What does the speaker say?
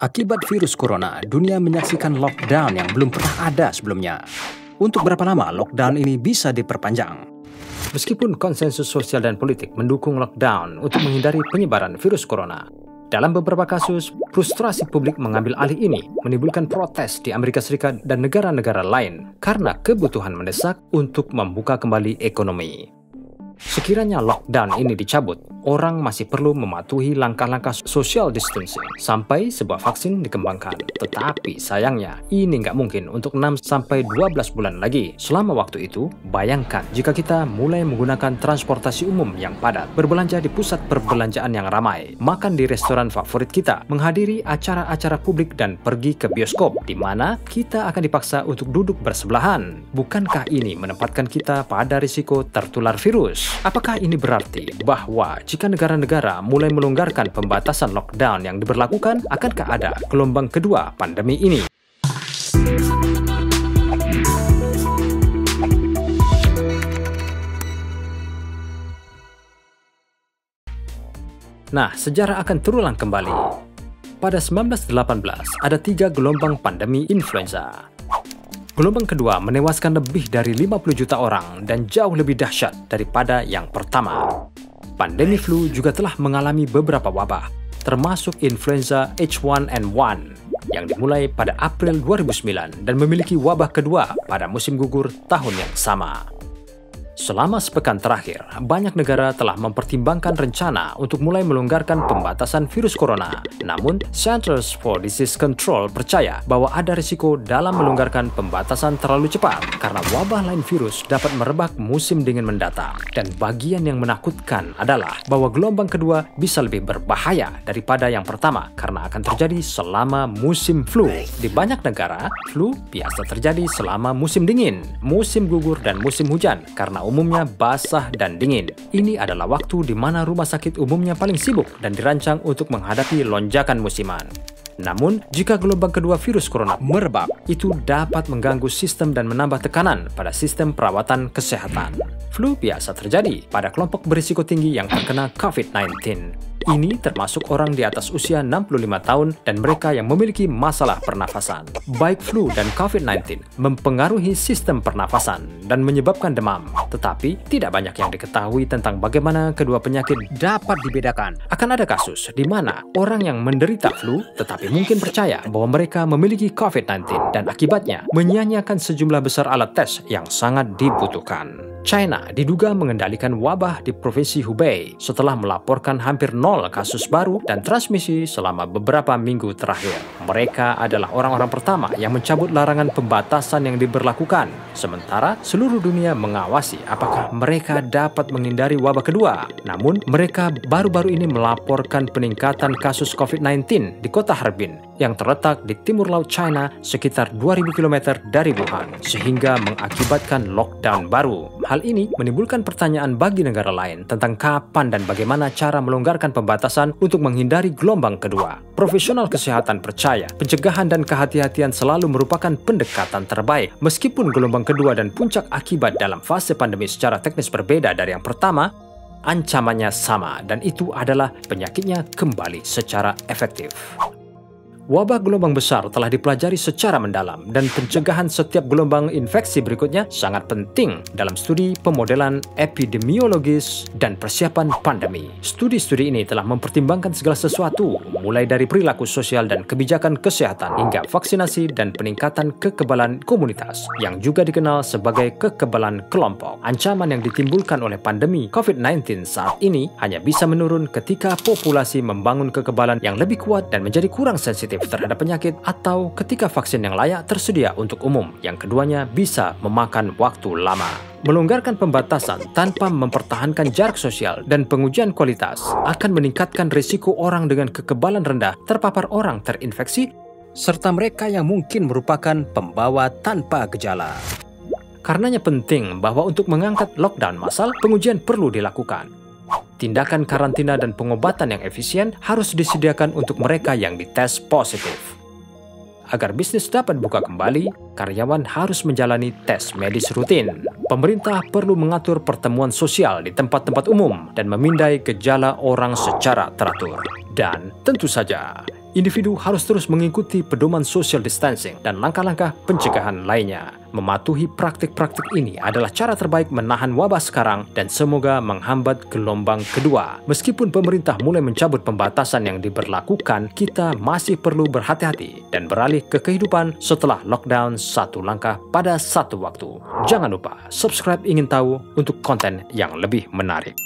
Akibat virus corona, dunia menyaksikan lockdown yang belum pernah ada sebelumnya. Untuk berapa lama lockdown ini bisa diperpanjang? Meskipun konsensus sosial dan politik mendukung lockdown untuk menghindari penyebaran virus corona, dalam beberapa kasus, frustrasi publik mengambil alih ini menimbulkan protes di Amerika Serikat dan negara-negara lain karena kebutuhan mendesak untuk membuka kembali ekonomi. Sekiranya lockdown ini dicabut, orang masih perlu mematuhi langkah-langkah social distancing sampai sebuah vaksin dikembangkan. Tetapi sayangnya, ini nggak mungkin untuk 6-12 bulan lagi. Selama waktu itu, bayangkan jika kita mulai menggunakan transportasi umum yang padat, berbelanja di pusat perbelanjaan yang ramai, makan di restoran favorit kita, menghadiri acara-acara publik dan pergi ke bioskop, di mana kita akan dipaksa untuk duduk bersebelahan. Bukankah ini menempatkan kita pada risiko tertular virus? Apakah ini berarti bahwa jika negara-negara mulai melonggarkan pembatasan lockdown yang diberlakukan, akankah ada gelombang kedua pandemi ini? Nah, sejarah akan terulang kembali. Pada 1918, ada 3 gelombang pandemi influenza. Gelombang kedua menewaskan lebih dari 50 juta orang dan jauh lebih dahsyat daripada yang pertama. Pandemi flu juga telah mengalami beberapa wabah, termasuk influenza H1N1 yang dimulai pada April 2009 dan memiliki wabah kedua pada musim gugur tahun yang sama. Selama sepekan terakhir, banyak negara telah mempertimbangkan rencana untuk mulai melonggarkan pembatasan virus corona. Namun, Centers for Disease Control percaya bahwa ada risiko dalam melonggarkan pembatasan terlalu cepat karena wabah lain virus dapat merebak musim dingin mendatang. Dan bagian yang menakutkan adalah bahwa gelombang kedua bisa lebih berbahaya daripada yang pertama karena akan terjadi selama musim flu. Di banyak negara, flu biasa terjadi selama musim dingin, musim gugur, dan musim hujan karena umumnya basah dan dingin. Ini adalah waktu di mana rumah sakit umumnya paling sibuk dan dirancang untuk menghadapi lonjakan musiman. Namun, jika gelombang kedua virus corona merebak, itu dapat mengganggu sistem dan menambah tekanan pada sistem perawatan kesehatan. Flu biasa terjadi pada kelompok berisiko tinggi yang terkena COVID-19. Ini termasuk orang di atas usia 65 tahun dan mereka yang memiliki masalah pernafasan. Baik flu dan COVID-19 mempengaruhi sistem pernafasan dan menyebabkan demam. Tetapi, tidak banyak yang diketahui tentang bagaimana kedua penyakit dapat dibedakan. Akan ada kasus di mana orang yang menderita flu tetapi mungkin percaya bahwa mereka memiliki COVID-19 dan akibatnya menyia-nyiakan sejumlah besar alat tes yang sangat dibutuhkan. China diduga mengendalikan wabah di Provinsi Hubei setelah melaporkan hampir 0 kasus baru dan transmisi selama beberapa minggu terakhir. Mereka adalah orang-orang pertama yang mencabut larangan pembatasan yang diberlakukan, sementara seluruh dunia mengawasi apakah mereka dapat menghindari wabah kedua. Namun, mereka baru-baru ini melaporkan peningkatan kasus COVID-19 di kota Harbin yang terletak di timur laut China sekitar 2.000 km dari Wuhan, sehingga mengakibatkan lockdown baru. Hal ini menimbulkan pertanyaan bagi negara lain tentang kapan dan bagaimana cara melonggarkan pembatasan untuk menghindari gelombang kedua. Profesional kesehatan percaya pencegahan dan kehati-hatian selalu merupakan pendekatan terbaik. Meskipun gelombang kedua dan puncak akibat dalam fase pandemi secara teknis berbeda dari yang pertama, ancamannya sama dan itu adalah penyakitnya kembali secara efektif. Wabah gelombang besar telah dipelajari secara mendalam dan pencegahan setiap gelombang infeksi berikutnya sangat penting dalam studi pemodelan epidemiologis dan persiapan pandemi. Studi-studi ini telah mempertimbangkan segala sesuatu, mulai dari perilaku sosial dan kebijakan kesehatan hingga vaksinasi dan peningkatan kekebalan komunitas yang juga dikenal sebagai kekebalan kelompok. Ancaman yang ditimbulkan oleh pandemi COVID-19 saat ini hanya bisa menurun ketika populasi membangun kekebalan yang lebih kuat dan menjadi kurang sensitif terhadap penyakit atau ketika vaksin yang layak tersedia untuk umum. Yang keduanya bisa memakan waktu lama. Melonggarkan pembatasan tanpa mempertahankan jarak sosial dan pengujian kualitas akan meningkatkan risiko orang dengan kekebalan rendah terpapar orang terinfeksi serta mereka yang mungkin merupakan pembawa tanpa gejala. Karenanya penting bahwa untuk mengangkat lockdown massal, pengujian perlu dilakukan. Tindakan karantina dan pengobatan yang efisien harus disediakan untuk mereka yang dites positif. Agar bisnis dapat buka kembali, karyawan harus menjalani tes medis rutin. Pemerintah perlu mengatur pertemuan sosial di tempat-tempat umum dan memindai gejala orang secara teratur. Dan tentu saja, individu harus terus mengikuti pedoman social distancing dan langkah-langkah pencegahan lainnya. Mematuhi praktik-praktik ini adalah cara terbaik menahan wabah sekarang dan semoga menghambat gelombang kedua. Meskipun pemerintah mulai mencabut pembatasan yang diberlakukan, kita masih perlu berhati-hati dan beralih ke kehidupan setelah lockdown satu langkah pada satu waktu. Jangan lupa subscribe ingin tahu untuk konten yang lebih menarik.